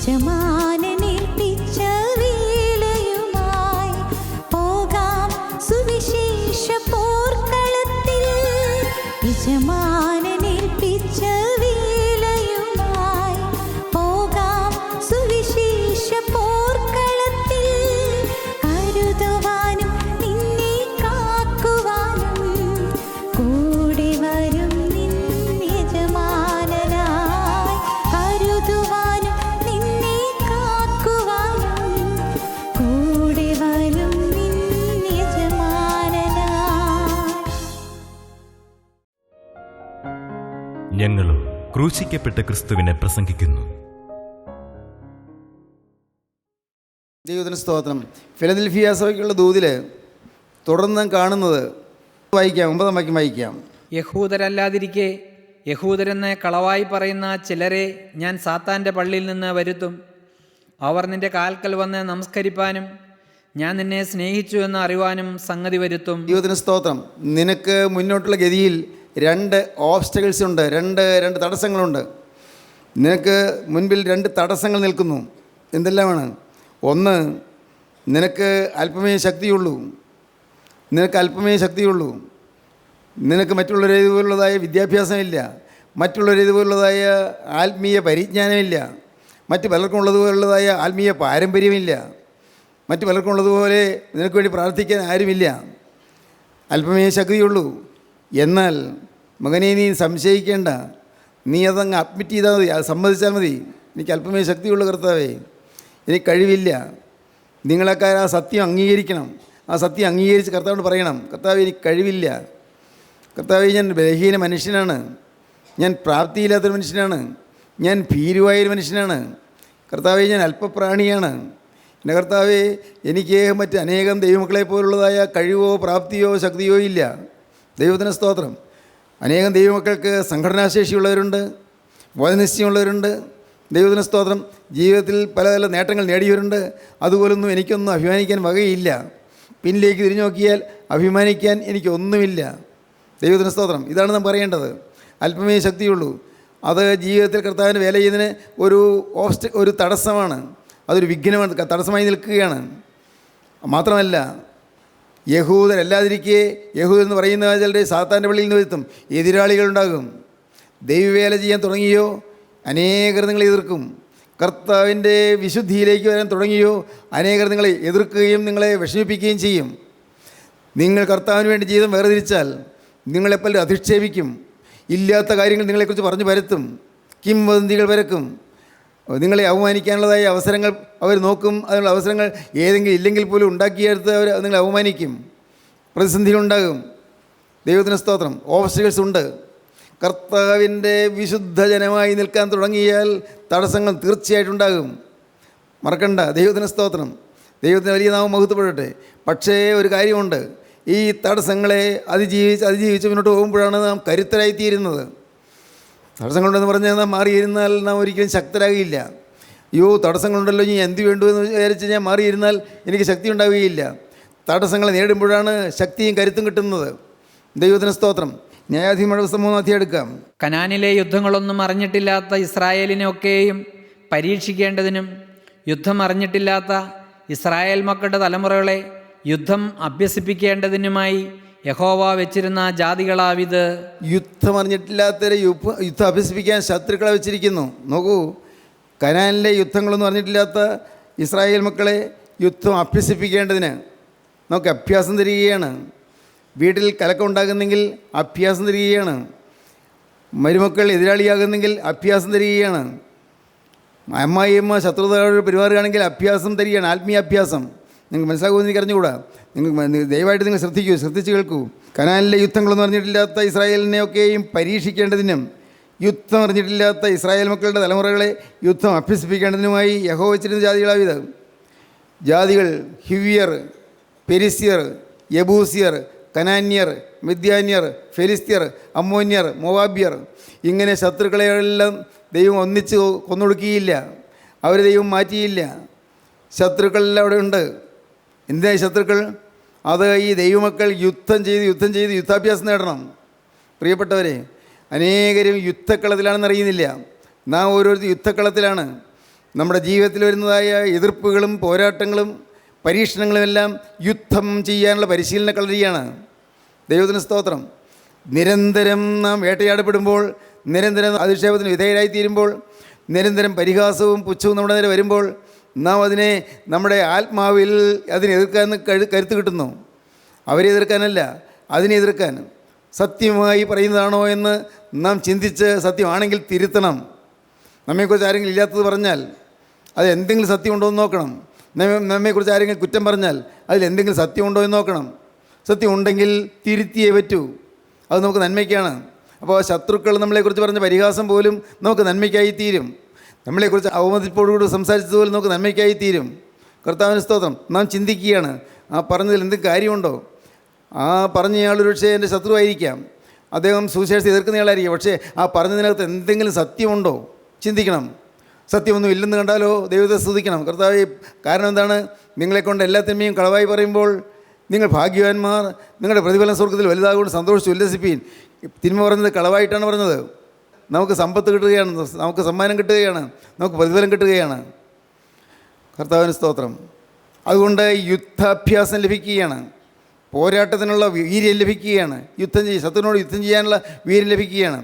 യജമാനനേൽപ്പിച്ച വേലയുമായി പോകാം സുവിശേഷ പോർക്കളത്തിൽ. യജമാനനേൽപ്പിച്ച വേലയുമായി പോകാം സുവിശേഷ പോർക്കളത്തിൽ. കരുതുവാനും നിന്നെ കാക്കുവാനും കൂടെ വരും നിൻ യജമാനനായി. കരുതുവാനും നിന്നെ കാക്കുവാനും കൂടെ വരും നിൻ യജമാനനായി. ഞങ്ങളും ക്രൂശിക്കപ്പെട്ട ക്രിസ്തുവിനെ പ്രസംഗിക്കുന്നു. ദൈവത്തിന് സ്തോത്രം. ഫിലദൽഫിയ സഭയ്ക്കുള്ള ദൂതിൽ തുടർന്ന് കാണുന്നത് വായിക്കാം. 9 വാക്യം വായിക്കാം. യഹൂദരല്ലാതിരിക്കെ യഹൂദരെന്ന് കളവായി പറയുന്ന ചിലരെ ഞാൻ സാത്താൻ്റെ പള്ളിയിൽ നിന്ന് വരുത്തും. അവർ നിന്റെ കാൽക്കൽ വന്ന് നമസ്കരിപ്പാനും ഞാൻ നിന്നെ സ്നേഹിച്ചു എന്ന് അറിവാനും സംഗതി വരുത്തും. ദൈവത്തിന് സ്തോത്രം. നിനക്ക് മുന്നോട്ടുള്ള ഗതിയിൽ 2 ഓബ്സ്റ്റക്കിൾസ് ഉണ്ട്, രണ്ട് തടസ്സങ്ങളുണ്ട്. നിനക്ക് മുൻപിൽ 2 തടസ്സങ്ങൾ നിൽക്കുന്നു. എന്തെല്ലാമാണ്? ഒന്ന്, നിനക്ക് അല്പമേ ശക്തിയുള്ളൂ. നിനക്ക് മറ്റുള്ളവരേതുപോലുള്ളതായ വിദ്യാഭ്യാസമില്ല, മറ്റുള്ളവരേതുപോലുള്ളതായ ആത്മീയ പരിജ്ഞാനമില്ല, മറ്റു പലർക്കും ഉള്ളതുപോലുള്ളതായ ആത്മീയ പാരമ്പര്യമില്ല, മറ്റു പലർക്കും ഉള്ളതുപോലെ നിനക്ക് വേണ്ടി പ്രാർത്ഥിക്കാൻ ആരുമില്ല. അല്പമേ ശക്തിയുള്ളൂ. എന്നാൽ മകനെ, നീ സംശയിക്കേണ്ട. നീ അതങ്ങ് അഡ്മിറ്റ് ചെയ്താൽ മതി, അത് സമ്മതിച്ചാൽ മതി. എനിക്ക് അല്പമേ ശക്തിയുള്ളൂ കർത്താവേ, എനിക്ക് കഴിവില്ല. നിങ്ങളൊക്കെ ആ സത്യം അംഗീകരിക്കണം. ആ സത്യം അംഗീകരിച്ച് കർത്താവിനോട് പറയണം, കർത്താവേ എനിക്ക് കഴിവില്ല, കർത്താവേ ഞാൻ ബലഹീന മനുഷ്യനാണ്, ഞാൻ പ്രാപ്തിയില്ലാത്തൊരു മനുഷ്യനാണ്, ഞാൻ ഭീരുവായൊരു മനുഷ്യനാണ്, കർത്താവേ ഞാൻ അല്പപ്രാണിയാണ്. എൻ്റെ കർത്താവേ, എനിക്ക് മറ്റ് അനേകം ദൈവമക്കളെ പോലുള്ളതായ കഴിവോ പ്രാപ്തിയോ ശക്തിയോ ഇല്ല. ദൈവത്തിന് സ്തോത്രം. അനേകം ദൈവമക്കൾക്ക് സംഘടനാശേഷിയുള്ളവരുണ്ട്, ബോധനിശ്ചയമുള്ളവരുണ്ട്. ദൈവത്തിന് സ്തോത്രം. ജീവിതത്തിൽ പല പല നേട്ടങ്ങൾ നേടിയവരുണ്ട്. അതുപോലൊന്നും എനിക്കൊന്നും അഭിമാനിക്കാൻ വകയില്ല. പിന്നിലേക്ക് തിരിഞ്ഞു നോക്കിയാൽ അഭിമാനിക്കാൻ എനിക്കൊന്നുമില്ല. ദൈവത്തിന് സ്തോത്രം. ഇതാണ് നാം പറയേണ്ടത്. അല്പമേ ശക്തിയുള്ളൂ. അത് ജീവിതത്തിൽ കർത്താവിന് വേല ചെയ്യുന്നതിന് ഒരു തടസ്സമാണ്, അതൊരു വിഘ്നമാണ്, തടസ്സമായി നിൽക്കുകയാണ്. മാത്രമല്ല, യഹൂദരല്ലാതിരിക്കെ, യഹൂദെന്ന് പറയുന്ന ചിലരെ സാത്താൻ്റെ പള്ളിയിൽ നിന്ന് വരുത്തും. എതിരാളികളുണ്ടാകും. ദൈവവേല ചെയ്യാൻ തുടങ്ങിയോ അനേകർ നിങ്ങളെ എതിർക്കും. കർത്താവിൻ്റെ വിശുദ്ധിയിലേക്ക് വരാൻ തുടങ്ങിയോ അനേകർ നിങ്ങളെ എതിർക്കുകയും നിങ്ങളെ വിഷമിപ്പിക്കുകയും ചെയ്യും. നിങ്ങൾ കർത്താവിന് വേണ്ടി ജീവിതം വേർതിരിച്ചാൽ നിങ്ങളെപ്പലും അധിക്ഷേപിക്കും. ഇല്ലാത്ത കാര്യങ്ങൾ നിങ്ങളെക്കുറിച്ച് പറഞ്ഞു പരത്തും. കിംവദന്തികൾ പരക്കും. നിങ്ങളെ അവമാനിക്കാനുള്ളതായ അവസരങ്ങൾ അവർ നോക്കും. അതിനുള്ള അവസരങ്ങൾ ഏതെങ്കിലും ഇല്ലെങ്കിൽ പോലും ഉണ്ടാക്കിയെടുത്ത് അവർ നിങ്ങളെ അവമാനിക്കും. പ്രതിസന്ധികളുണ്ടാകും. ദൈവത്തിന് സ്തോത്രം. ഓബ്സ്റ്റക്കിൾസ് ഉണ്ട്. കർത്താവിൻ്റെ വിശുദ്ധ ജനമായി നിൽക്കാൻ തുടങ്ങിയാൽ തടസ്സങ്ങൾ തീർച്ചയായിട്ടുണ്ടാകും. മറക്കണ്ട. ദൈവത്തിന് സ്തോത്രം. ദൈവത്തിന് വലിയ നാമം മഹത്വപ്പെടട്ടെ. പക്ഷേ ഒരു കാര്യമുണ്ട്, ഈ തടസ്സങ്ങളെ അതിജീവിച്ച് മുന്നോട്ട് പോകുമ്പോഴാണ് നാം കരുത്തരായിത്തീരുന്നത്. തടസ്സങ്ങളുണ്ടെന്ന് പറഞ്ഞാൽ നാം മാറിയിരുന്നാൽ നാം ഒരിക്കലും ശക്തരാകില്ല. അയ്യോ തടസ്സങ്ങളുണ്ടല്ലോ, ഇനി എന്ത് വേണ്ടു എന്ന് വിചാരിച്ച് ഞാൻ മാറിയിരുന്നാൽ എനിക്ക് ശക്തി ഉണ്ടാവുകയില്ല. തടസ്സങ്ങളെ നേരിടുമ്പോഴാണ് ശക്തിയും കരുത്തും കിട്ടുന്നത്. ദൈവത്തിന് സ്തോത്രം. ന്യായാധിപന്മാരുടെ പുസ്തകം 3-ാം അധ്യായം എടുക്കാം. കനാനിലെ യുദ്ധങ്ങളൊന്നും അറിഞ്ഞിട്ടില്ലാത്ത ഇസ്രായേലിനെയൊക്കെയും പരീക്ഷിക്കേണ്ടതിനും യുദ്ധം അറിഞ്ഞിട്ടില്ലാത്ത ഇസ്രായേൽ മക്കളുടെ തലമുറകളെ യുദ്ധം അഭ്യസിപ്പിക്കേണ്ടതിനുമായി യഹോവ വെച്ചിരുന്ന ജാതികളാവിത്. യുദ്ധം അറിഞ്ഞിട്ടില്ലാത്തവരെ യുദ്ധം അഭ്യസിപ്പിക്കാൻ ശത്രുക്കളെ വെച്ചിരിക്കുന്നു. നോക്കൂ, കനാനിലെ യുദ്ധങ്ങളൊന്നും അറിഞ്ഞിട്ടില്ലാത്ത ഇസ്രായേൽ മക്കളെ യുദ്ധം അഭ്യസിപ്പിക്കേണ്ടതിന് നമുക്ക് അഭ്യാസം തരികയാണ്. വീട്ടിൽ കലക്കം ഉണ്ടാകുന്നെങ്കിൽ അഭ്യാസം തരികയാണ്. മരുമക്കൾ എതിരാളിയാകുന്നെങ്കിൽ അഭ്യാസം തരികയാണ്. അമ്മായിയമ്മ ശത്രുതയോട് പെരുമാറുകയാണെങ്കിൽ അഭ്യാസം തരികയാണ്. ആത്മീയ അഭ്യാസം. നിങ്ങൾക്ക് മനസ്സിലാകുമെന്ന് എനിക്ക് അറിഞ്ഞുകൂടാ. ദയവായിട്ട് നിങ്ങൾ ശ്രദ്ധിച്ച് കേൾക്കൂ. കനാനിലെ യുദ്ധങ്ങളൊന്നും അറിഞ്ഞിട്ടില്ലാത്ത ഇസ്രായേലിനെയൊക്കെയും പരീക്ഷിക്കേണ്ടതിനും യുദ്ധം അറിഞ്ഞിട്ടില്ലാത്ത ഇസ്രായേൽ മക്കളുടെ തലമുറകളെ യുദ്ധം അഭ്യസിപ്പിക്കേണ്ടതിനുമായി യഹോവ വെച്ചിരുന്ന ജാതികളാവിത്. ജാതികൾ ഹിവ്യർ, പെരിസ്യർ, യബൂസിയർ, കനാന്യർ, മിദ്യാന്യർ, ഫെലിസ്ത്യർ, അമ്മോന്യർ, മോവാബ്യർ. ഇങ്ങനെ ശത്രുക്കളെയെല്ലാം ദൈവം ഒന്നിച്ച് കൊന്നൊടുക്കിയില്ല. അവരെ ദൈവം മാറ്റിയില്ല. ശത്രുക്കളെല്ലാം അവിടെ ഉണ്ട്. എന്തിനായി ശത്രുക്കൾ? അത് ഈ ദൈവമക്കൾ യുദ്ധം ചെയ്ത് യുദ്ധാഭ്യാസം നേടണം. പ്രിയപ്പെട്ടവരെ, അനേകരും യുദ്ധക്കളത്തിലാണെന്ന് അറിയുന്നില്ല. നാം ഓരോരുത്തർ യുദ്ധക്കളത്തിലാണ്. നമ്മുടെ ജീവിതത്തിൽ വരുന്നതായ എതിർപ്പുകളും പോരാട്ടങ്ങളും പരീക്ഷണങ്ങളുമെല്ലാം യുദ്ധം ചെയ്യാനുള്ള പരിശീലന കളരിയാണ്. ദൈവത്തിന് സ്തോത്രം. നിരന്തരം നാം വേട്ടയാടപ്പെടുമ്പോൾ, നിരന്തരം അധിക്ഷേപത്തിന് വിധേയരായിത്തീരുമ്പോൾ, നിരന്തരം പരിഹാസവും പുച്ഛവും നമ്മുടെ നേരെ വരുമ്പോൾ നാം അതിനെ നമ്മുടെ ആത്മാവിൽ അതിനെ എതിർക്കാൻ കരുത്ത് കിട്ടുന്നു. അവരെ എതിർക്കാനല്ല, അതിനെ എതിർക്കാൻ. സത്യമായി പറയുന്നതാണോ എന്ന് നാം ചിന്തിച്ച് സത്യമാണെങ്കിൽ തിരുത്തണം. നമ്മെക്കുറിച്ച് ആരെങ്കിലും ഇല്ലാത്തത് പറഞ്ഞാൽ അത് എന്തെങ്കിലും സത്യമുണ്ടോ എന്ന് നോക്കണം. നമ്മെക്കുറിച്ച് ആരെങ്കിലും കുറ്റം പറഞ്ഞാൽ അതിൽ എന്തെങ്കിലും സത്യമുണ്ടോ എന്ന് നോക്കണം. സത്യം ഉണ്ടെങ്കിൽ തിരുത്തിയേ പറ്റൂ. അത് നമുക്ക് നന്മയ്ക്കാണ്. അപ്പോൾ ശത്രുക്കൾ നമ്മളെക്കുറിച്ച് പറഞ്ഞ പരിഹാസം പോലും നമുക്ക് നന്മയ്ക്കായി തീരും. നമ്മളെക്കുറിച്ച് അവമതിപ്പോടുകൂടി സംസാരിച്ചതുപോലെ നമുക്ക് നന്മയ്ക്കായി തീരും. കർത്താവിന് സ്തോത്രം. നാം ചിന്തിക്കുകയാണ്, ആ പറഞ്ഞതിൽ എന്തെങ്കിലും കാര്യമുണ്ടോ? ആ പറഞ്ഞയാളൊരു പക്ഷേ എൻ്റെ ശത്രുവായിരിക്കാം, അദ്ദേഹം സുവിശേഷത്തെ എതിർക്കുന്നയാളായിരിക്കും. പക്ഷേ ആ പറഞ്ഞതിനകത്ത് എന്തെങ്കിലും സത്യമുണ്ടോ ചിന്തിക്കണം. സത്യമൊന്നും ഇല്ലെന്ന് കണ്ടാലോ ദൈവത്തെ സ്തുതിക്കണം. കർത്താവേ, കാരണം എന്താണ്? നിങ്ങളെക്കൊണ്ട് എല്ലാ തിന്മയും കളവായി പറയുമ്പോൾ നിങ്ങൾ ഭാഗ്യവാന്മാർ, നിങ്ങളുടെ പ്രതിഫലം സ്വർഗ്ഗത്തിൽ വലുതാകൊണ്ട് സന്തോഷിച്ച് ഉല്ലസിപ്പീൻ. തിന്മ പറഞ്ഞത് കളവായിട്ടാണ് പറഞ്ഞത്. നമുക്ക് സമ്പത്ത് കിട്ടുകയാണ്, നമുക്ക് സമ്മാനം കിട്ടുകയാണ്, നമുക്ക് പ്രതിഫലം കിട്ടുകയാണ്. കർത്താവിന് സ്തോത്രം. അതുകൊണ്ട് യുദ്ധാഭ്യാസം ലഭിക്കുകയാണ്, പോരാട്ടത്തിനുള്ള വീര്യം ലഭിക്കുകയാണ്, ശത്രുവിനോട് യുദ്ധം ചെയ്യാനുള്ള വീര്യം ലഭിക്കുകയാണ്.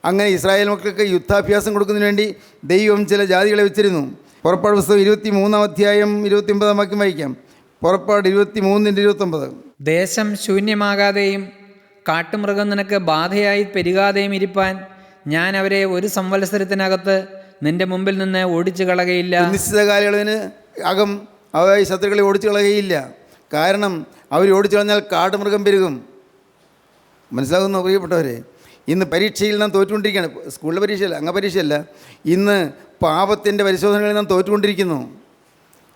അങ്ങനെ ഇസ്രായേൽ മക്കൾക്ക് യുദ്ധാഭ്യാസം കൊടുക്കുന്നതിന് വേണ്ടി ദൈവം ചില ജാതികളെ വെച്ചിരുന്നു. പുറപ്പാട് പുസ്തകം 23-ാം അധ്യായം 29-ാം വാക്യം വായിക്കാം. പുറപ്പാട് 23:29. ദേശം ശൂന്യമാകാതെയും കാട്ടുമൃഗം നിനക്ക് ബാധയായി പെരുകാതെയും ഇരിപ്പാൻ ഞാൻ അവരെ ഒരു സംവത്സരത്തിനകത്ത് നിന്റെ മുമ്പിൽ നിന്ന് ഓടിച്ചു കളകയില്ല. നിശ്ചിത കാലയളവിന് അകം അവ ശത്രുക്കളെ ഓടിച്ചു കളയുകയില്ല. കാരണം അവർ ഓടിച്ചു കളഞ്ഞാൽ കാട്ടുമൃഗം പെരുകും. മനസ്സിലാകുന്നു പ്രിയപ്പെട്ടവരെ? ഇന്ന് പരീക്ഷയിൽ നാം തോറ്റുകൊണ്ടിരിക്കുകയാണ്. സ്കൂളിലെ പരീക്ഷയല്ല, അംഗപരീക്ഷയല്ല. ഇന്ന് പാപത്തിൻ്റെ പരിശോധനകളിൽ നാം തോറ്റുകൊണ്ടിരിക്കുന്നു.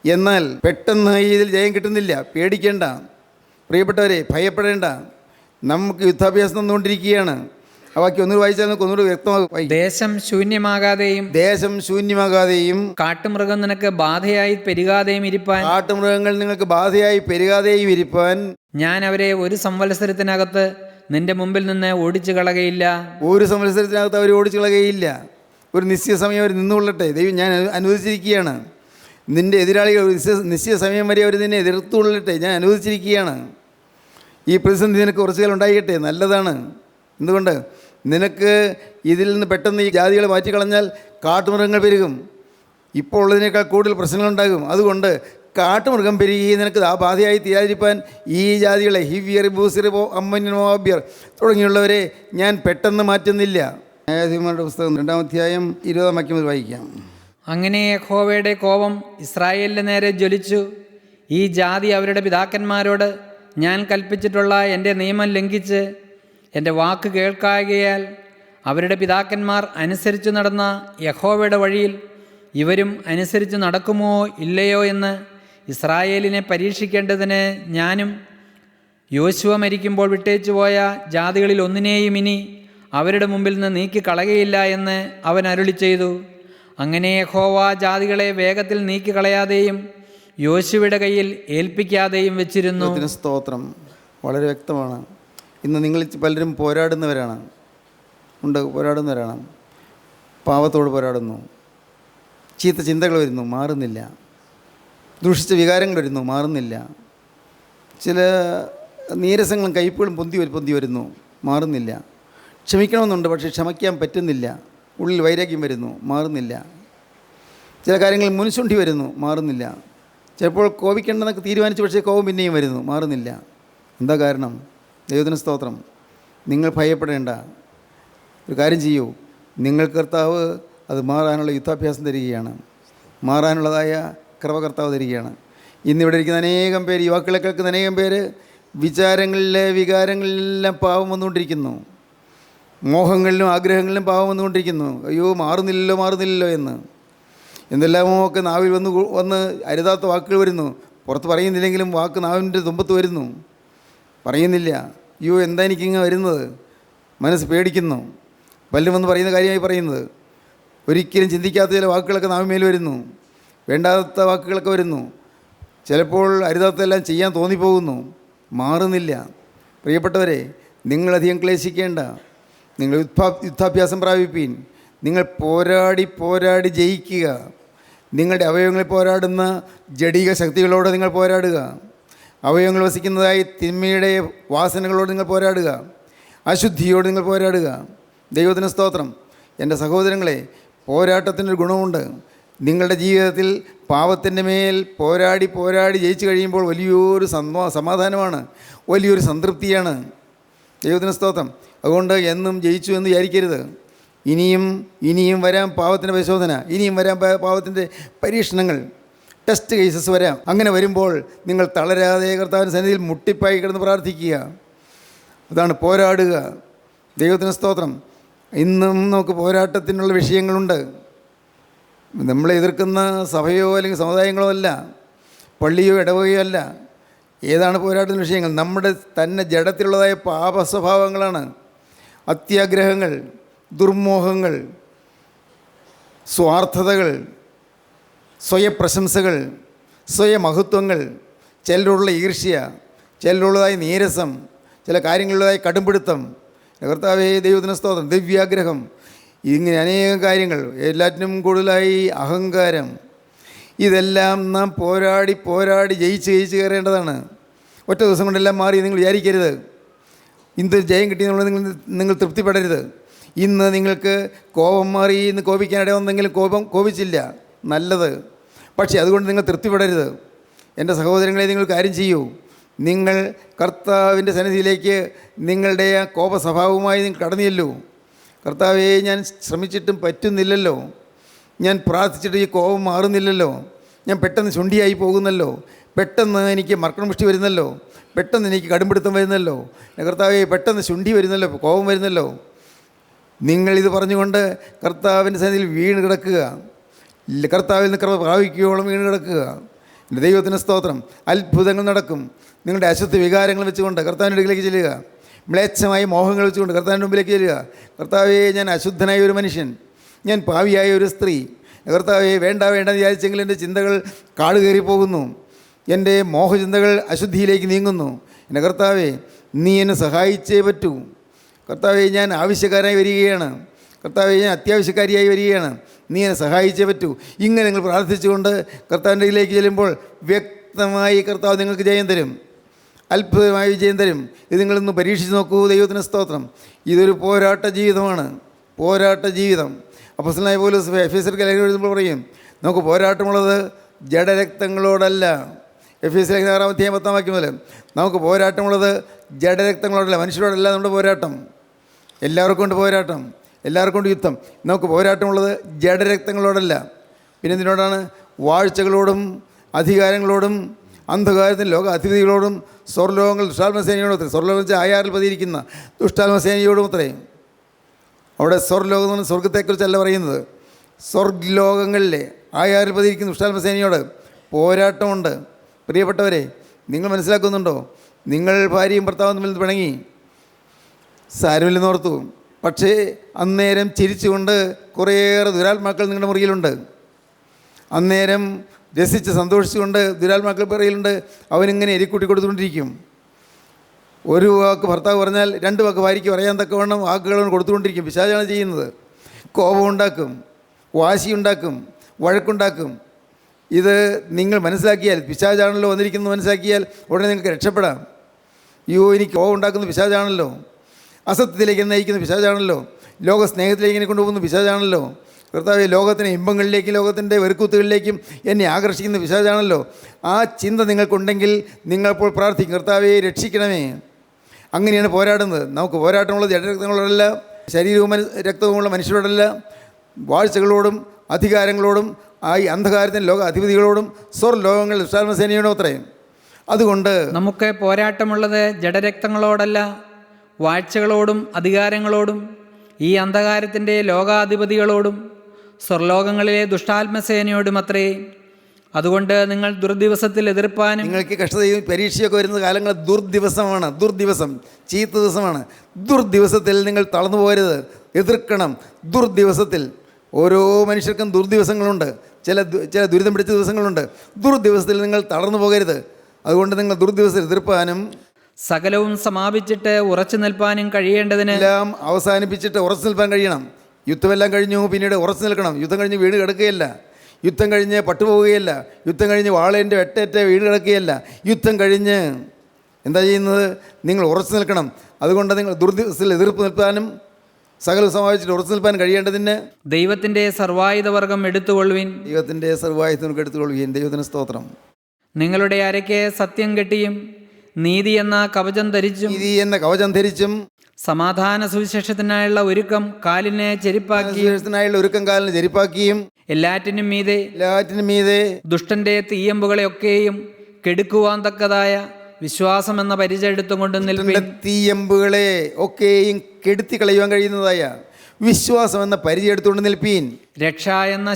എന്നാൽ പെട്ടെന്ന് ഇതിൽ ജയം കിട്ടുന്നില്ല. പേടിക്കേണ്ട പ്രിയപ്പെട്ടവരെ, ഭയപ്പെടേണ്ട. നമുക്ക് യുദ്ധാഭ്യാസം തന്നുകൊണ്ടിരിക്കുകയാണ്. ആ വാക്യം ഒന്നുകൂടി വായിച്ചാൽ നമുക്ക് ഒന്നുകൂടി വ്യക്തമാകും. ദേശം ശൂന്യമാകാതെയും കാട്ടുമൃഗം നിനക്ക് ബാധയായി പെരുകാതെയും ഇരിപ്പാൻ കാട്ടുമൃഗങ്ങൾ നിങ്ങൾക്ക് ബാധയായി പെരുകാതെയും ഇരിപ്പാൻ ഞാൻ അവരെ ഒരു സംവത്സരത്തിനകത്ത് നിന്റെ മുമ്പിൽ നിന്ന് ഓടിച്ചു കളകയില്ല. ഒരു സംവത്സരത്തിനകത്ത് അവർ ഓടിച്ചു കളകയില്ല. ഒരു നിശ്ചയ സമയം അവർ നിന്നുകൊള്ളട്ടെ. ദൈവം ഞാൻ അനുവദിച്ചിരിക്കുകയാണ്. നിൻ്റെ എതിരാളികൾ നിശ്ചയ സമയം വരെ അവർ നിന്നെ എതിർത്തുകൊള്ളട്ടെ. ഞാൻ അനുവദിച്ചിരിക്കുകയാണ്. ഈ പ്രതിസന്ധി നിനക്ക് കുറച്ചു കാലം ഉണ്ടായിട്ടെ, നല്ലതാണ്. എന്തുകൊണ്ട്? നിനക്ക് ഇതിൽ നിന്ന് പെട്ടെന്ന് ഈ ജാതികളെ മാറ്റിക്കളഞ്ഞാൽ കാട്ടുമൃഗങ്ങൾ പെരുകും. ഇപ്പോൾ ഉള്ളതിനേക്കാൾ കൂടുതൽ പ്രശ്നങ്ങളുണ്ടാകും. അതുകൊണ്ട് കാട്ടുമൃഗം പെരുകി നിനക്ക് ആ ബാധയായി തീരാതിരിക്കാൻ ഈ ജാതികളെ ഹിവ്യർ, ബൂസിർ, അമ്മന്യർ, മോവാബ്യർ തുടങ്ങിയുള്ളവരെ ഞാൻ പെട്ടെന്ന് മാറ്റുന്നില്ല. ന്യായാധിപന്മാരുടെ പുസ്തകം 2-ാം അധ്യായം 20-ാം വാക്യം മുതൽ വായിക്കാം. അങ്ങനെ യഹോവയുടെ കോപം ഇസ്രായേലിൻ്റെ നേരെ ജ്വലിച്ചു. ഈ ജാതി അവരുടെ പിതാക്കന്മാരോട് ഞാൻ കൽപ്പിച്ചിട്ടുള്ള എൻ്റെ നിയമം ലംഘിച്ച് എൻ്റെ വാക്ക് കേൾക്കായകയാൽ അവരുടെ പിതാക്കന്മാർ അനുസരിച്ച് നടന്ന യഹോവയുടെ വഴിയിൽ ഇവരും അനുസരിച്ച് നടക്കുമോ ഇല്ലയോ എന്ന് ഇസ്രായേലിനെ പരീക്ഷിക്കേണ്ടതിന് ഞാനും യോശുവ മരിക്കുമ്പോൾ വിട്ടേച്ചു പോയ ജാതികളിൽ ഒന്നിനെയും ഇനി അവരുടെ മുമ്പിൽ നിന്ന് നീക്കിക്കളകയില്ല എന്ന് അവൻ അരുളി ചെയ്തു. അങ്ങനെ യഹോവ ജാതികളെ വേഗത്തിൽ നീക്കിക്കളയാതെയും യോശുവയുടെ കയ്യിൽ ഏൽപ്പിക്കാതെയും വെച്ചിരുന്നു. സ്തോത്രം. വളരെ വ്യക്തമാണ്. ഇന്ന് നിങ്ങൾ പലരും പോരാടുന്നവരാണ്. പാവത്തോട് പോരാടുന്നു. ചീത്ത ചിന്തകൾ വരുന്നു, മാറുന്നില്ല. ദൂഷിച്ച വികാരങ്ങൾ വരുന്നു, മാറുന്നില്ല. ചില നീരസങ്ങളും കയ്പുകളും പൊന്തി വരുന്നു, മാറുന്നില്ല. ക്ഷമിക്കണമെന്നുണ്ട്, പക്ഷേ ക്ഷമിക്കാൻ പറ്റുന്നില്ല. ഉള്ളിൽ വൈരാഗ്യം വരുന്നു, മാറുന്നില്ല. ചില കാര്യങ്ങൾ മുൻചൂണ്ടി വരുന്നു, മാറുന്നില്ല. ചിലപ്പോൾ കോപിക്കേണ്ടെന്നൊക്കെ തീരുമാനിച്ചു, പക്ഷേ കോപം പിന്നെയും വരുന്നു, മാറുന്നില്ല. എന്താ കാരണം? ദൈവത്തിന് സ്തോത്രം. നിങ്ങൾ ഭയപ്പെടേണ്ട. ഒരു കാര്യം ചെയ്യൂ. നിങ്ങൾക്ക് കർത്താവ് അത് മാറാനുള്ള യുദ്ധാഭ്യാസം തരികയാണ്. മാറാനുള്ളതായ കൃപ കർത്താവ് തരികയാണ്. ഇന്നിവിടെ ഇരിക്കുന്ന അനേകം പേര്, യുവാക്കളെ കേൾക്കുന്ന അനേകം പേര് വിചാരങ്ങളിലെ വികാരങ്ങളിലെല്ലാം പാവം വന്നുകൊണ്ടിരിക്കുന്നു. മോഹങ്ങളിലും ആഗ്രഹങ്ങളിലും പാവം വന്നുകൊണ്ടിരിക്കുന്നു. അയ്യോ, മാറുന്നില്ലല്ലോ എന്ന്. എന്തെല്ലാമോ ഒക്കെ നാവിൽ വന്ന് അരുതാത്ത വാക്കുകൾ വരുന്നു. പുറത്ത് പറയുന്നില്ലെങ്കിലും വാക്ക് നാവിൻ്റെ തുമ്പത്ത് വരുന്നു. പറയുന്നില്ല. അയ്യോ, എന്താ എനിക്കിങ്ങനെ വരുന്നത്? മനസ്സ് പേടിക്കുന്നു. പലരും വന്ന് പറയുന്ന കാര്യമായി പറയുന്നത്. ഒരിക്കലും ചിന്തിക്കാത്ത ചില വാക്കുകളൊക്കെ നാവിന്മേൽ വരുന്നു. വേണ്ടാത്ത വാക്കുകളൊക്കെ വരുന്നു. ചിലപ്പോൾ അരുതാത്തെല്ലാം ചെയ്യാൻ തോന്നിപ്പോകുന്നു. മാറുന്നില്ല. പ്രിയപ്പെട്ടവരെ, നിങ്ങളധികം ക്ലേശിക്കേണ്ട. നിങ്ങൾ യുദ്ധാഭ്യാസം പ്രാപിപ്പീൻ. നിങ്ങൾ പോരാടി ജയിക്കുക. നിങ്ങളുടെ അവയവങ്ങളിൽ പോരാടുന്ന ജഡിക ശക്തികളോട് നിങ്ങൾ പോരാടുക. അവയവങ്ങൾ വസിക്കുന്നതായി തിന്മയുടെ വാസനകളോട് നിങ്ങൾ പോരാടുക. അശുദ്ധിയോട് നിങ്ങൾ പോരാടുക. ദൈവത്തിന് സ്തോത്രം. എൻ്റെ സഹോദരങ്ങളെ, പോരാട്ടത്തിനൊരു ഗുണമുണ്ട്. നിങ്ങളുടെ ജീവിതത്തിൽ പാപത്തിൻ്റെ മേൽ പോരാടി ജയിച്ചു കഴിയുമ്പോൾ വലിയൊരു സമാധാനമാണ്, വലിയൊരു സംതൃപ്തിയാണ്. ദൈവത്തിന് സ്തോത്രം. അതുകൊണ്ട് എന്നും ജയിച്ചു എന്ന് വിചാരിക്കരുത്. ഇനിയും വരാം പാപത്തിൻ്റെ പരിശോധന, ഇനിയും വരാം പാപത്തിൻ്റെ പരീക്ഷണങ്ങൾ, ടെസ്റ്റ് കേസസ് വരാം. അങ്ങനെ വരുമ്പോൾ നിങ്ങൾ തളരാതെ കർത്താവിൻ്റെ സന്നിധിയിൽ മുട്ടിപ്പായി കിടന്ന് പ്രാർത്ഥിക്കുക. അതാണ് പോരാടുക. ദൈവത്തിന് സ്തോത്രം. ഇന്നും നമുക്ക് പോരാട്ടത്തിനുള്ള വിഷയങ്ങളുണ്ട്. നമ്മളെ എതിർക്കുന്ന സഭയോ അല്ലെങ്കിൽ സമുദായങ്ങളോ അല്ല, പള്ളിയോ ഇടവകയോ അല്ല. ഏതാണ് പോരാട്ടത്തിൻ്റെ വിഷയങ്ങൾ? നമ്മുടെ തന്നെ ജഡത്തിലുള്ളതായ പാപ സ്വഭാവങ്ങളാണ്. അത്യാഗ്രഹങ്ങൾ, ദുർമോഹങ്ങൾ, സ്വാർത്ഥതകൾ, സ്വയപ്രശംസകൾ, സ്വയമഹത്വങ്ങൾ, ചിലരുള്ള ഈർഷ്യ, ചിലരുള്ളതായ നീരസം, ചില കാര്യങ്ങളുള്ളതായ കടുംപിടുത്തം. കർത്താവേ ദൈവത്തിന് സ്തോത്രം. ദിവ്യാഗ്രഹം, ഇങ്ങനെ അനേകം കാര്യങ്ങൾ. എല്ലാറ്റിനും കൂടുതലായി അഹങ്കാരം. ഇതെല്ലാം നാം പോരാടി ജയിച്ച് കയറേണ്ടതാണ്. ഒറ്റ ദിവസം കൊണ്ടെല്ലാം മാറി നിങ്ങൾ വിചാരിക്കരുത്. ഇന്ന് ജയം കിട്ടിയെന്നുള്ളത് നിങ്ങൾ തൃപ്തിപ്പെടരുത്. ഇന്ന് നിങ്ങൾക്ക് കോപം മാറി, ഇന്ന് കോപിക്കാനിട വന്നെങ്കിലും കോപിച്ചില്ല, നല്ലത്. പക്ഷേ അതുകൊണ്ട് നിങ്ങൾ തൃപ്തിപ്പെടരുത്. എൻ്റെ സഹോദരങ്ങളെ, നിങ്ങൾ കാര്യം ചെയ്യൂ. നിങ്ങൾ കർത്താവിൻ്റെ സന്നിധിയിലേക്ക് നിങ്ങളുടെ ആ കോപ സ്വഭാവവുമായി നിങ്ങൾ കടന്നു ചെല്ലൂ. കർത്താവേ, ഞാൻ ശ്രമിച്ചിട്ടും പറ്റുന്നില്ലല്ലോ, ഞാൻ പ്രാർത്ഥിച്ചിട്ട് ഈ കോപം മാറുന്നില്ലല്ലോ, ഞാൻ പെട്ടെന്ന് ചുണ്ടിയായി പോകുന്നല്ലോ, പെട്ടെന്ന് എനിക്ക് മർക്കണമുഷ്ടി വരുന്നല്ലോ, പെട്ടെന്ന് എനിക്ക് കടുംപിടുത്തം വരുന്നല്ലോ, കർത്താവേ പെട്ടെന്ന് ചുണ്ടി വരുന്നല്ലോ, കോപം വരുന്നല്ലോ. നിങ്ങളിത് പറഞ്ഞുകൊണ്ട് കർത്താവിൻ്റെ സന്നിധിയിൽ വീണ് കിടക്കുക. കർത്താവിൽ നിന്ന് കൃപ പ്രാപിക്കുകയോളം വീണ് കിടക്കുക. എൻ്റെ ദൈവത്തിന് സ്തോത്രം. അത്ഭുതങ്ങൾ നടക്കും. നിങ്ങളുടെ അശുദ്ധ വികാരങ്ങൾ വെച്ചുകൊണ്ട് കർത്താവിൻ്റെ അടുക്കിലേക്ക് ചെല്ലുക. മ്ലേച്ഛമായ മോഹങ്ങൾ വെച്ചുകൊണ്ട് കർത്താവിൻ്റെ മുമ്പിലേക്ക് ചെല്ലുക. കർത്താവേ, ഞാൻ അശുദ്ധനായ ഒരു മനുഷ്യൻ, ഞാൻ പാവിയായ ഒരു സ്ത്രീ. കർത്താവേ, വേണ്ട വിചാരിച്ചെങ്കിൽ എൻ്റെ ചിന്തകൾ കാട് കയറി പോകുന്നു, എൻ്റെ മോഹചിന്തകൾ അശുദ്ധിയിലേക്ക് നീങ്ങുന്നു. എൻ്റെ കർത്താവേ, നീ എന്നെ സഹായിച്ചേ പറ്റൂ. കർത്താവേ, ഞാൻ ആവശ്യക്കാരായി വരികയാണ്. കർത്താവേ, ഞാൻ അത്യാവശ്യക്കാരിയായി വരികയാണ്, നീ എന്നെ സഹായിച്ചേ പറ്റൂ. ഇങ്ങനെ നിങ്ങൾ പ്രാർത്ഥിച്ചുകൊണ്ട് കർത്താവിൻ്റെ ഇതിലേക്ക് ചെല്ലുമ്പോൾ വ്യക്തമായി കർത്താവ് നിങ്ങൾക്ക് ജയം തരും, അത്ഭുതമായ വിജയം തരും. ഇത് നിങ്ങളൊന്ന് പരീക്ഷിച്ച് നോക്കൂ. ദൈവത്തിന് സ്തോത്രം. ഇതൊരു പോരാട്ട ജീവിതമാണ്, പോരാട്ട ജീവിതം. അപ്പോസ്തലനായ പൗലോസ് എഫേസ്യർക്ക് ലേഖനം എഴുതുമ്പോൾ പറയും, നമുക്ക് പോരാട്ടമുള്ളത് ജഡരക്തങ്ങളോടല്ല. എഫേസ്യർ 6:10 മുതൽ നമുക്ക് പോരാട്ടമുള്ളത് ജഡരക്തങ്ങളോടല്ല, മനുഷ്യരോടല്ല നമ്മുടെ പോരാട്ടം. എല്ലാവർക്കും കൊണ്ട് പോരാട്ടം, എല്ലാവർക്കും കൊണ്ട് യുദ്ധം. നമുക്ക് പോരാട്ടമുള്ളത് ജഡരക്തങ്ങളോടല്ല. പിന്നെ എന്തിനോടാണ്? വാഴ്ചകളോടും അധികാരങ്ങളോടും അന്ധകാരത്തിന് ലോക അധിപതികളോടും സ്വർലോകങ്ങൾ ദുഷ്ടാത്മസേനയോടും അത്രേ. സ്വർലോകം വെച്ചാൽ ആയാറിൽ പതിയിരിക്കുന്ന ദുഷ്ടാത്മസേനയോടും അത്രേ. അവിടെ സ്വർലോകം എന്ന് പറഞ്ഞാൽ സ്വർഗത്തെക്കുറിച്ചല്ല പറയുന്നത്. സ്വർഗ്ലോകങ്ങളിലെ ആയാറിൽ പതിയിരിക്കുന്ന ദുഷ്ടാത്മസേനയോട് പോരാട്ടമുണ്ട്. പ്രിയപ്പെട്ടവരെ, നിങ്ങൾ മനസ്സിലാക്കുന്നുണ്ടോ? നിങ്ങൾ ഭാര്യയും ഭർത്താവും തമ്മിൽ പിണങ്ങി, സാരമില്ലെന്ന് ഓർത്തു. പക്ഷേ അന്നേരം ചിരിച്ചുകൊണ്ട് കുറേയേറെ ദുരാത്മാക്കൾ നിങ്ങളുടെ മുറിയിലുണ്ട്. അന്നേരം രസിച്ച് സന്തോഷിച്ചുകൊണ്ട് ദുരാത്മാക്കൾ പറയലുണ്ട്. അവനിങ്ങനെ എരിക്കൂട്ടി കൊടുത്തുകൊണ്ടിരിക്കും. ഒരു വാക്ക് ഭർത്താവ് പറഞ്ഞാൽ 2 വാക്ക് ഭാര്യയ്ക്ക് പറയാൻ തക്കവണ്ണം വാക്കുകൾ കൊടുത്തുകൊണ്ടിരിക്കും. പിശാചാണ് ചെയ്യുന്നത്. കോപമുണ്ടാക്കും, വാശിയുണ്ടാക്കും, വഴക്കുണ്ടാക്കും. ഇത് നിങ്ങൾ മനസ്സിലാക്കിയാൽ, പിശാചാണല്ലോ വന്നിരിക്കുന്നത് മനസ്സിലാക്കിയാൽ ഉടനെ നിങ്ങൾക്ക് രക്ഷപ്പെടാം. അയ്യോ, എനിക്ക് കോപം ഉണ്ടാക്കുന്ന പിശാചാണല്ലോ, അസത്യത്തിലേക്ക് നയിക്കുന്ന പിശാചാണല്ലോ, ലോക സ്നേഹത്തിലേക്ക് എന്നെ കൊണ്ടുപോകുന്ന പിശാചാണല്ലോ, കർത്താവ് ലോകത്തിൻ്റെ ഇമ്പങ്ങളിലേക്കും ലോകത്തിൻ്റെ വെറുക്കുത്തുകളിലേക്കും എന്നെ ആകർഷിക്കുന്ന പിശാചാണല്ലോ. ആ ചിന്ത നിങ്ങൾക്കുണ്ടെങ്കിൽ നിങ്ങളപ്പോൾ പ്രാർത്ഥിക്കും, കർത്താവെ രക്ഷിക്കണമേ. അങ്ങനെയാണ് പോരാടുന്നത്. നമുക്ക് പോരാട്ടമുള്ളത് ജഡരക്തങ്ങളോടല്ല, ശരീരവും രക്തവുമുള്ള മനുഷ്യരോടല്ല, വാഴ്ചകളോടും അധികാരങ്ങളോടും ഈ അന്ധകാരത്തിൻ്റെ ലോക അധിപതികളോടും സ്വർലോകങ്ങൾ ദുഷ്ടാത്മസേനയോടും അത്രയും. അതുകൊണ്ട് നമുക്ക് പോരാട്ടമുള്ളത് ജഡരക്തങ്ങളോടല്ല, വാഴ്ചകളോടും അധികാരങ്ങളോടും ഈ അന്ധകാരത്തിൻ്റെ ലോകാധിപതികളോടും സ്വർലോകങ്ങളിലെ ദുഷ്ടാത്മസേനയോടും അത്രേ. അതുകൊണ്ട് നിങ്ങൾ ദുർദിവസത്തിൽ എതിർപ്പാനും, നിങ്ങൾക്ക് കഷ്ടതയും പരീക്ഷയൊക്കെ വരുന്ന കാലങ്ങൾ ദുർദിവസമാണ്, ദുർദിവസം, ചീത്ത ദിവസമാണ്. ദുർദിവസത്തിൽ നിങ്ങൾ തളർന്നു പോകരുത്, എതിർക്കണം. ദുർദിവസത്തിൽ ഓരോ മനുഷ്യർക്കും ദുർദിവസങ്ങളുണ്ട്, ചില ദുരിതം പിടിച്ച ദിവസങ്ങളുണ്ട്. ദുർദിവസത്തിൽ നിങ്ങൾ തളർന്നു പോകരുത്. അതുകൊണ്ട് നിങ്ങൾ ദുർദിവസത്തിൽ എതിർപ്പാനും സകലവും സമാപിച്ചിട്ട് ഉറച്ചു നിൽപ്പാനും കഴിയേണ്ടതിന്, എല്ലാം അവസാനിപ്പിച്ചിട്ട് ഉറച്ചു നിൽപ്പാൻ കഴിയണം. യുദ്ധമെല്ലാം കഴിഞ്ഞു, പിന്നീട് ഉറച്ചു നിൽക്കണം. യുദ്ധം കഴിഞ്ഞ് വീട് കിടക്കുകയല്ല. യുദ്ധം കഴിഞ്ഞ് പട്ടുപോവുകയല്ല, യുദ്ധം കഴിഞ്ഞ് വാളേൻ്റെ വെട്ടേറ്റ വീട് കിടക്കുകയല്ല. യുദ്ധം കഴിഞ്ഞ് എന്താ ചെയ്യുന്നത്? നിങ്ങൾ ഉറച്ചു നിൽക്കണം. അതുകൊണ്ട് നിങ്ങൾ ദുർദിവസത്തിൽ എതിർപ്പ് നിൽക്കാനും സകല സമാപിച്ചിട്ട് ഉറച്ചു നിൽക്കാൻ കഴിയേണ്ടതിന് ദൈവത്തിൻ്റെ സർവായുധവർഗം എടുത്തുകൊള്ളുവിൻ. ദൈവത്തിൻ്റെ സർവായുധങ്ങൾക്ക് എടുത്തുകൊള്ളുകയും. ദൈവത്തിന് സ്തോത്രം. നിങ്ങളുടെ അരയ്ക്ക് സത്യം കെട്ടിയും നീതി എന്ന കവചം ധരിച്ചും നീതി എന്ന കവചം ധരിച്ചും സമാധാന സുവിശേഷത്തിനായുള്ള ഒരുക്കം കാലിനെ ചെരിപ്പാക്കി സുവിശേഷത്തിനായുള്ള ഒരുക്കം കാലിന് ചെരിപ്പാക്കിയും എല്ലാറ്റിനും മീതെ ദുഷ്ടന്റെ തീയമ്പുകളെയൊക്കെയും കെടുക്കുവാൻ തക്കതായ വിശ്വാസം എന്ന പരിചയം എടുത്തുകൊണ്ട് നിൽപ്പിൻ. തീയമ്പുകളെ ഒക്കെയും കെടുത്തി കളയുവാൻ കഴിയുന്നതായ വിശ്വാസം എന്ന പരിചയം എടുത്തുകൊണ്ട് നിൽപ്പീൻ. രക്ഷ എന്ന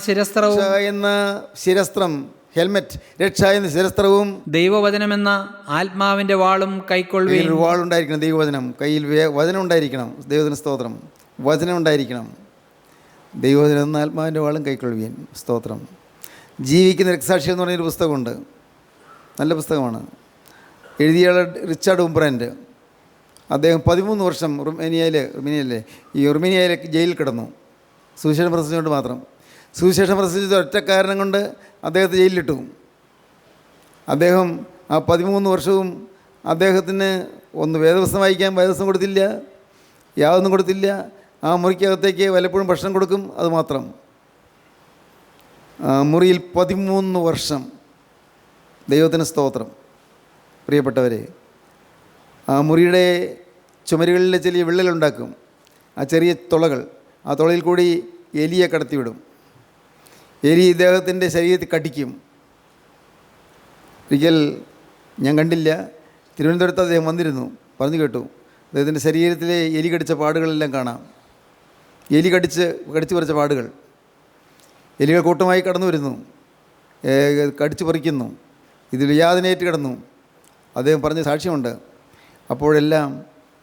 ശിരസ്ത്രം ഹെൽമെറ്റ്, രക്ഷ എന്ന ശിരസ്ത്രവും ദൈവവചനമെന്ന ആത്മാവിന്റെ വാളും കൈക്കൊള്ളുവിൻ. ഒരു വാളുണ്ടായിരിക്കണം, ദൈവവചനം കയ്യിൽ, വചനം ഉണ്ടായിരിക്കണം. ദൈവത്തിന് സ്തോത്രം. വചനം ഉണ്ടായിരിക്കണം. ദൈവവചനം എന്ന ആത്മാവിൻ്റെ വാളും കൈക്കൊള്ളുവീൻ. സ്തോത്രം. ജീവിക്കുന്ന രക്തസാക്ഷി എന്ന് പറഞ്ഞൊരു പുസ്തകമുണ്ട്. നല്ല പുസ്തകമാണ്. എഴുതിയ റിച്ചാർഡ് ഉംബ്രാൻഡ്. അദ്ദേഹം 13 വർഷം റുമേനിയയിലെ ജയിലിൽ കിടന്നു. സുവിശേഷം പ്രസംഗിച്ചുകൊണ്ട് മാത്രം. സുവിശേഷം പ്രസംഗിച്ച ഒറ്റ കാരണം കൊണ്ട് അദ്ദേഹത്തെ ജയിലിലിട്ടു. അദ്ദേഹം ആ 13 വർഷവും അദ്ദേഹത്തിന് ഒന്ന് വേദപുസ്തകം വായിക്കാൻ വേദപുസ്തകം കൊടുത്തില്ല, യാതൊന്നും കൊടുത്തില്ല. ആ മുറിക്കകത്തേക്ക് വല്ലപ്പോഴും ഭക്ഷണം കൊടുക്കും, അതുമാത്രം. മുറിയിൽ 13 വർഷം. ദൈവത്തിന് സ്തോത്രം. പ്രിയപ്പെട്ടവരെ, ആ മുറിയുടെ ചുമരുകളിൽ ചെറിയ വിള്ളലുണ്ടാക്കും. ആ ചെറിയ തുളകൾ, ആ തുളയിൽ കൂടി എലിയെ കടത്തിവിടും. എലി ഇദ്ദേഹത്തിൻ്റെ ശരീരത്തിൽ കടിക്കും. ഒരിക്കൽ ഞാൻ കണ്ടില്ല, തിരുവനന്തപുരത്ത് അദ്ദേഹം വന്നിരുന്നു, പറഞ്ഞു കേട്ടു. അദ്ദേഹത്തിൻ്റെ ശരീരത്തിലെ എലി കടിച്ച പാടുകളെല്ലാം കാണാം. എലി കടിച്ച് പറിച്ച പാടുകൾ. എലികൾ കൂട്ടമായി കടന്നു വരുന്നു, കടിച്ചു പറിക്കുന്നു. ഇതിൽ യാതനയേറ്റ് കിടന്നു. അദ്ദേഹം പറഞ്ഞ സാക്ഷ്യമുണ്ട്. അപ്പോഴെല്ലാം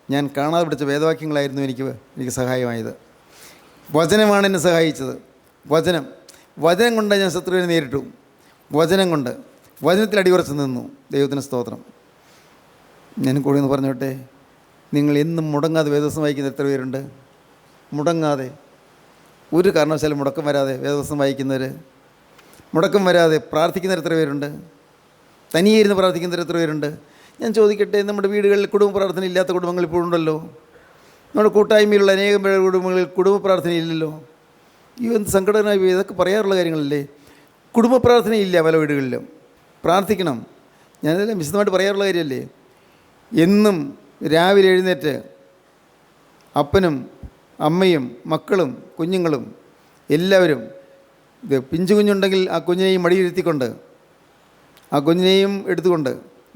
ഞാൻ കാണാതെ പിടിച്ച വേദവാക്യങ്ങളായിരുന്നു എനിക്ക് സഹായമായത്. വചനമാണ് എന്നെ സഹായിച്ചത്. വചനം കൊണ്ട് ഞാൻ ശത്രുവിനെ നേരിട്ടു. വചനത്തിൽ അടിയുറച്ച് നിന്നു. ദൈവത്തിന് സ്തോത്രം. ഞാൻ കൂടി ഒന്ന് പറഞ്ഞോട്ടെ, നിങ്ങൾ എന്നും മുടങ്ങാതെ വേദപുസ്തകം വായിക്കുന്ന എത്ര പേരുണ്ട്? മുടങ്ങാതെ, ഒരു കാരണവശാലും മുടക്കം വരാതെ വേദപുസ്തകം വായിക്കുന്നവർ, മുടക്കം വരാതെ പ്രാർത്ഥിക്കുന്നവർ എത്ര പേരുണ്ട്? തനിയെ ഇരുന്ന് പ്രാർത്ഥിക്കുന്നവർ എത്ര പേരുണ്ട്? ഞാൻ ചോദിക്കട്ടെ, നമ്മുടെ വീടുകളിൽ കുടുംബ പ്രാർത്ഥന ഇല്ലാത്ത കുടുംബങ്ങൾ ഇപ്പോഴുണ്ടല്ലോ. നമ്മുടെ കൂട്ടായ്മയിലുള്ള അനേകം പേരുടെ കുടുംബങ്ങളിൽ കുടുംബ പ്രാർത്ഥന ഇല്ലല്ലോ. എന്ത് സങ്കടകരമായി. ഇതൊക്കെ പറയാറുള്ള കാര്യങ്ങളല്ലേ. കുടുംബ പ്രാർത്ഥനയില്ല പല വീടുകളിലും. പ്രാർത്ഥിക്കണം. ഞാനെല്ലാം വിശദമായിട്ട് പറയാറുള്ള കാര്യമല്ലേ. എന്നും രാവിലെ എഴുന്നേറ്റ് അപ്പനും അമ്മയും മക്കളും കുഞ്ഞുങ്ങളും എല്ലാവരും, ഇത് പിഞ്ചു കുഞ്ഞുണ്ടെങ്കിൽ ആ കുഞ്ഞിനെയും മടിയിരുത്തിക്കൊണ്ട്, ആ കുഞ്ഞിനെയും എടുത്തുകൊണ്ട്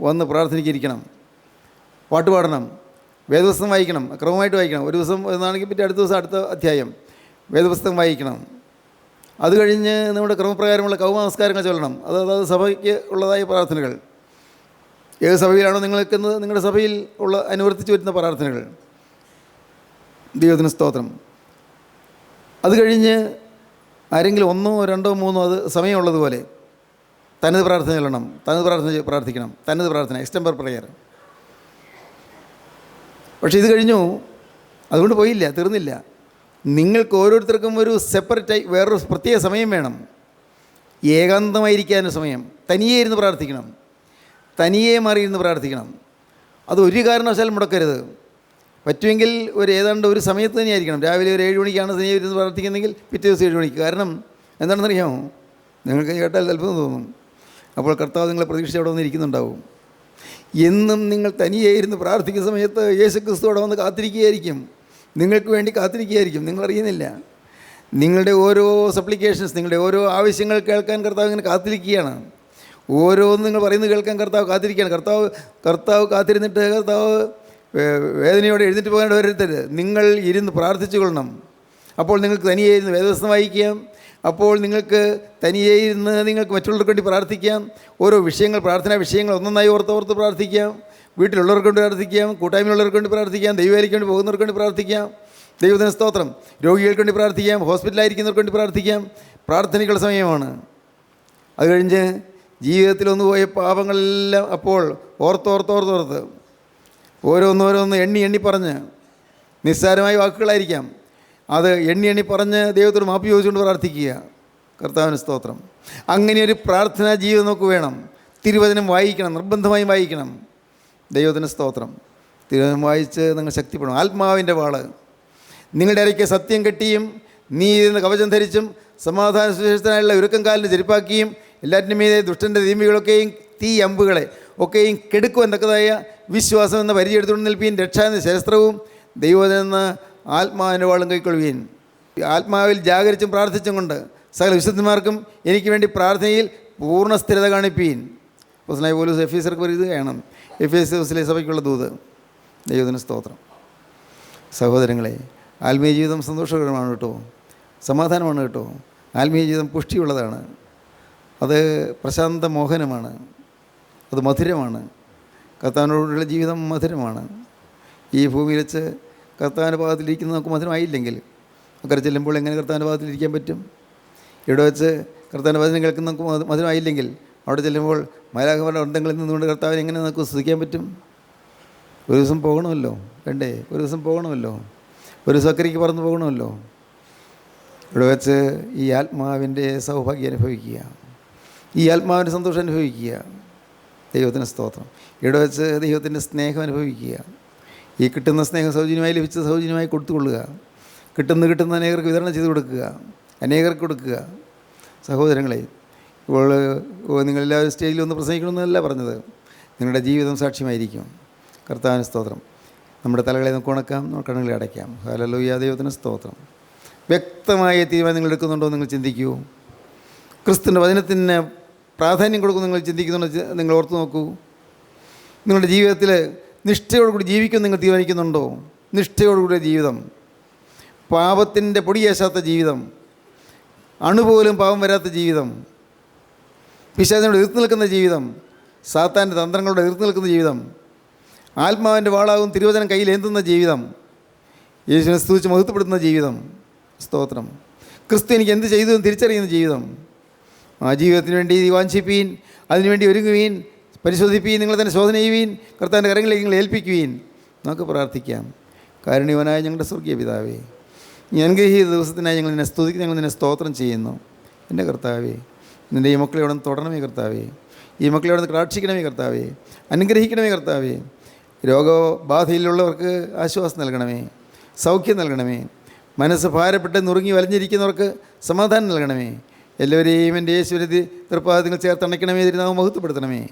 വന്ന് പ്രാർത്ഥനയ്ക്കിരിക്കണം. പാട്ട് പാടണം, വേദപുസ്തകം വായിക്കണം, ക്രമമായിട്ട് വായിക്കണം. ഒരു ദിവസം എന്നാണെങ്കിൽ പിന്നെ അടുത്ത ദിവസം അടുത്ത അധ്യായം വേദപുസ്തകം വായിക്കണം. അത് കഴിഞ്ഞ് നമ്മുടെ ക്രമപ്രകാരമുള്ള കൗമനമസ്കാരങ്ങൾ ചൊല്ലണം. അതായത് സഭയ്ക്ക് ഉള്ളതായ പ്രാർത്ഥനകൾ. ഏത് സഭയിലാണോ നിങ്ങൾ നിൽക്കുന്നത്, നിങ്ങളുടെ സഭയിൽ ഉള്ള അനുവർത്തിച്ച് വരുന്ന പ്രാർത്ഥനകൾ. ദൈവത്തിന് സ്തോത്രം. അത് കഴിഞ്ഞ് ആരെങ്കിലും 1, 2, 3 അത് സമയമുള്ളതുപോലെ തനത് പ്രാർത്ഥന ചൊല്ലണം, പ്രാർത്ഥിക്കണം. തനത് പ്രാർത്ഥന, എക്സ്റ്റംബർ പ്രയർ. പക്ഷേ ഇത് കഴിഞ്ഞു, അതുകൊണ്ട് പോയില്ല, തീർന്നില്ല. നിങ്ങൾക്ക് ഓരോരുത്തർക്കും ഒരു സെപ്പറേറ്റായി വേറൊരു പ്രത്യേക സമയം വേണം. ഏകാന്തമായിരിക്കാനും സമയം. തനിയെ ഇരുന്ന് പ്രാർത്ഥിക്കണം, തനിയെ മാറിയിരുന്ന് പ്രാർത്ഥിക്കണം. അത് ഒരു കാരണവശാലും മുടക്കരുത്. പറ്റുമെങ്കിൽ ഏതാണ്ട് ഒരു സമയത്ത് തന്നെയായിരിക്കണം. രാവിലെ ഒരു 7 മണിക്കാണ് തനിയെ ഇരുന്ന് പ്രാർത്ഥിക്കുന്നതെങ്കിൽ പിറ്റേ ദിവസം 7 മണിക്ക്. കാരണം എന്താണെന്നറിയാമോ? നിങ്ങൾക്ക് കേട്ടാൽ അത്ഭുതം തോന്നും. അപ്പോൾ കർത്താവ് നിങ്ങളെ പ്രതീക്ഷ അവിടെ വന്നിരിക്കുന്നുണ്ടാവും. എന്നും നിങ്ങൾ തനിയെ ഇരുന്ന് പ്രാർത്ഥിക്കുന്ന സമയത്ത് യേശുക്രിസ്തു അവിടെ വന്ന് കാത്തിരിക്കുകയായിരിക്കും. നിങ്ങൾക്ക് വേണ്ടി കാത്തിരിക്കുകയായിരിക്കും. നിങ്ങളറിയുന്നില്ല. നിങ്ങളുടെ ഓരോ സപ്ലിക്കേഷൻസ്, നിങ്ങളുടെ ഓരോ ആവശ്യങ്ങൾ കേൾക്കാൻ കർത്താവ് ഇങ്ങനെ കാത്തിരിക്കുകയാണ്. ഓരോന്നും നിങ്ങൾ പറയുന്നത് കേൾക്കാൻ കർത്താവ് കാത്തിരിക്കുകയാണ്. കർത്താവ് കാത്തിരുന്നിട്ട് കർത്താവ് വേദനയോടെ എഴുന്നേറ്റ് പോകേണ്ട വരരുത്. നിങ്ങൾ ഇരുന്ന് പ്രാർത്ഥിച്ചു കൊള്ളണം. അപ്പോൾ നിങ്ങൾക്ക് തനിയെ ഇരുന്ന് വേദപുസ്തകം വായിക്കാം. അപ്പോൾ നിങ്ങൾക്ക് തനിയെ ഇരുന്ന് നിങ്ങൾക്ക് മറ്റുള്ളവർക്ക് വേണ്ടി പ്രാർത്ഥിക്കാം. ഓരോ വിഷയങ്ങൾ, പ്രാർത്ഥനാ വിഷയങ്ങൾ ഒന്നൊന്നായി ഓർത്ത് പ്രാർത്ഥിക്കാം. വീട്ടിലുള്ളവർക്ക് വേണ്ടി പ്രാർത്ഥിക്കാം, കൂട്ടായ്മയുള്ളവർക്ക് വേണ്ടി പ്രാർത്ഥിക്കാം, ദൈവവേലയ്ക്ക് വേണ്ടി പോകുന്നവർക്ക് വേണ്ടി പ്രാർത്ഥിക്കാം. ദൈവത്തിന് സ്തോത്രം. രോഗികൾക്ക് വേണ്ടി പ്രാർത്ഥിക്കാം, ഹോസ്പിറ്റലായിരിക്കുന്നവർക്ക് വേണ്ടി പ്രാർത്ഥിക്കാം. പ്രാർത്ഥനയ്ക്കുള്ള സമയമാണ്. അത് കഴിഞ്ഞ് ജീവിതത്തിൽ പോയ പാപങ്ങളെല്ലാം അപ്പോൾ ഓർത്ത് ഓരോന്ന് എണ്ണി പറഞ്ഞ്, നിസ്സാരമായ വാക്കുകളായിരിക്കാം, അത് എണ്ണി പറഞ്ഞ് ദൈവത്തോട് മാപ്പ് ചോദിച്ചുകൊണ്ട് പ്രാർത്ഥിക്കുക. കർത്താവിന് സ്തോത്രം. അങ്ങനെ ഒരു പ്രാർത്ഥനാ ജീവിതം നമുക്ക് വേണം. തിരുവചനം വായിക്കണം, നിർബന്ധമായും വായിക്കണം. ദൈവത്തിന് സ്തോത്രം. തിരുവചനം വായിച്ച് നിങ്ങൾ ശക്തിപ്പെടണം. ആത്മാവിൻ്റെ വാള് നിങ്ങളുടെ ഇടയ്ക്ക് സത്യം കെട്ടിയും നീതിയെന്ന് കവചം ധരിച്ചും സമാധാന സുശേഷത്തിനായുള്ള ഒരുക്കം കാലിന് ചെരുപ്പാക്കിയും എല്ലാറ്റിനും മീതെ ദുഷ്ടൻ്റെ തീമികളൊക്കെയും തീ അമ്പുകളെ ഒക്കെയും കെടുക്കുവാൻ തക്കതായ വിശ്വാസം എന്ന പരിചയം എടുത്തുകൊണ്ട് നിൽപ്പീൻ. രക്ഷ എന്ന ശാസ്ത്രവും ദൈവവചനം എന്ന ആത്മാവിൻ്റെ വാളും കൈക്കൊള്ളുവീൻ. ആത്മാവിൽ ജാഗരിച്ചും പ്രാർത്ഥിച്ചും കൊണ്ട് സകല വിശുദ്ധന്മാർക്കും എനിക്ക് വേണ്ടി പ്രാർത്ഥനയിൽ പൂർണ്ണ സ്ഥിരത കാണിപ്പീൻ. അപ്പോസ്തലനായ പൗലോസ് എഫേസ്യർക്ക് പറയുകയാണ്, എഫേസ്യസിലെ സഭയ്ക്കുള്ള ദൂത്. ദൈവത്തിന് സ്തോത്രം. സഹോദരങ്ങളെ, ആത്മീയ ജീവിതം സന്തോഷകരമാണ് കേട്ടോ, സമാധാനമാണ് കേട്ടോ. ആത്മീയ ജീവിതം പുഷ്ടിയുള്ളതാണ്, അത് പ്രശാന്ത മോഹനമാണ്, അത് മധുരമാണ്. കർത്താവിനോടുള്ള ജീവിതം മധുരമാണ്. ഈ ഭൂമിയിൽ വെച്ച് കർത്താവിൻ്റെ ഭാഗത്തിലിരിക്കുന്ന നമുക്ക് മധുരമായില്ലെങ്കിൽ അക്കരെ ചെല്ലുമ്പോൾ എങ്ങനെ കർത്താവിൻ്റെ ഭാഗത്തിലിരിക്കാൻ പറ്റും? ഇവിടെ വെച്ച് കർത്താവിൻ്റെ വചനം കേൾക്കുന്ന നമുക്ക് മധുരമായില്ലെങ്കിൽ അവിടെ ചെല്ലുമ്പോൾ മാലാഖമാരുടെ വൃന്ദങ്ങളിൽ നിന്നുകൊണ്ട് കർത്താവിനെ എങ്ങനെ നമുക്ക് സ്തുതിക്കാൻ പറ്റും? ഒരു ദിവസം പോകണമല്ലോ, വേണ്ടേ? ഒരു ദിവസം പോകണമല്ലോ, ഒരു ദിവസം അക്കരയ്ക്ക് പറന്ന് പോകണമല്ലോ. ഇവിടെ വെച്ച് ഈ ആത്മാവിൻ്റെ സൗഭാഗ്യം അനുഭവിക്കുക, ഈ ആത്മാവിൻ്റെ സന്തോഷം അനുഭവിക്കുക. ദൈവത്തിന് സ്തോത്രം. ഇവിടെ വെച്ച് ദൈവത്തിൻ്റെ സ്നേഹം അനുഭവിക്കുക. ഈ കിട്ടുന്ന സ്നേഹം സൗജന്യമായി ലഭിച്ച സൗജന്യമായി കൊടുത്തുകൊള്ളുക. കിട്ടുന്ന അനേകർക്ക് വിതരണം ചെയ്ത് കൊടുക്കുക, അനേകർക്ക് കൊടുക്കുക. സഹോദരങ്ങളെ, ഇപ്പോൾ നിങ്ങളെല്ലാവരും സ്റ്റേജിൽ ഒന്ന് പ്രസംഗിക്കണമെന്നല്ല പറഞ്ഞത്, നിങ്ങളുടെ ജീവിതം സാക്ഷ്യമായിരിക്കും. കർത്താവിന് സ്തോത്രം. നമ്മുടെ തലകളെ നമുക്ക് ഉണക്കാം, നമ്മുടെ കണ്ണുകളെ അടയ്ക്കാം. ഹല്ലേലൂയ. ദൈവത്തിന് സ്തോത്രം. വ്യക്തമായ തീരുമാനം നിങ്ങൾ എടുക്കുന്നുണ്ടോ നിങ്ങൾ ചിന്തിക്കൂ. ക്രിസ്തുവിൻ്റെ വചനത്തിന് പ്രാധാന്യം കൊടുക്കും നിങ്ങൾ ചിന്തിക്കുന്നുണ്ടോ? നിങ്ങൾ ഓർത്ത് നോക്കൂ. നിങ്ങളുടെ ജീവിതത്തിൽ നിഷ്ഠയോടുകൂടി ജീവിക്കും നിങ്ങൾ തീരുമാനിക്കുന്നുണ്ടോ? നിഷ്ഠയോടുകൂടിയ ജീവിതം, പാപത്തിൻ്റെ പൊടിയേശാത്ത ജീവിതം, അണുപോലും പാപം വരാത്ത ജീവിതം, പിശാചിനോട് എതിർത്ത് നിൽക്കുന്ന ജീവിതം, സാത്താൻ്റെ തന്ത്രങ്ങളോട് എതിർത്ത് നിൽക്കുന്ന ജീവിതം, ആത്മാവിൻ്റെ വാളാകും തിരുവചനം കയ്യിലേന്തുന്ന ജീവിതം, യേശുവിനെ സ്തുതിച്ച് മഹത്വപ്പെടുത്തുന്ന ജീവിതം. സ്തോത്രം. ക്രിസ്തു എനിക്ക് എന്ത് ചെയ്തു എന്ന് തിരിച്ചറിയുന്ന ജീവിതം. ആ ജീവിതത്തിന് വേണ്ടി വാഞ്ചിപ്പീൻ, അതിനുവേണ്ടി ഒരുങ്ങുവീൻ, പരിശോധിപ്പീൻ, നിങ്ങൾ തന്നെ ശോധന ചെയ്യുവീൻ, കർത്താവിൻ്റെ കരങ്ങളിലേക്ക് നിങ്ങൾ ഏൽപ്പിക്കുവീൻ. നമുക്ക് പ്രാർത്ഥിക്കാം. കാരുണ്യവാനായ ഞങ്ങളുടെ സ്വർഗീയ പിതാവേ, ഈ അനുഗ്രഹീത ദിവസത്തിനായി ഞങ്ങൾ നിന്നെ സ്തുതിക്ക്, ഞങ്ങൾ നിന്നെ സ്തോത്രം ചെയ്യുന്നു. എൻ്റെ കർത്താവേ, നിൻ്റെ ഈ മക്കളെ അവിടെ നിന്ന് തൊടണമേ കർത്താവേ, ഈ മക്കളെ അവിടെ നിന്ന് കാക്ഷിക്കണമേ കർത്താവേ, അനുഗ്രഹിക്കണമേ കർത്താവേ. രോഗബാധയിലുള്ളവർക്ക് ആശ്വാസം നൽകണമേ, സൗഖ്യം നൽകണമേ. മനസ്സ് ഭാരപ്പെട്ട് നുറുങ്ങി വലഞ്ഞിരിക്കുന്നവർക്ക് സമാധാനം നൽകണമേ. എല്ലാവരെയും എൻ്റെ യേശുവിനെ തൃപ്പാദങ്ങൾ ചേർത്തണയ്ക്കണമേ, തിരുനാമം മഹത്വപ്പെടുത്തണമേ.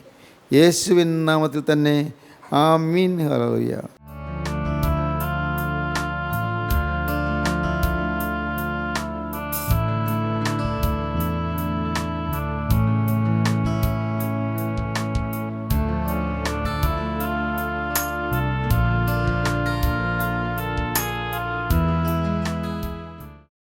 യേശുവിൻ നാമത്തിൽ തന്നെ ആമീൻ. ഹല്ലേലൂയ.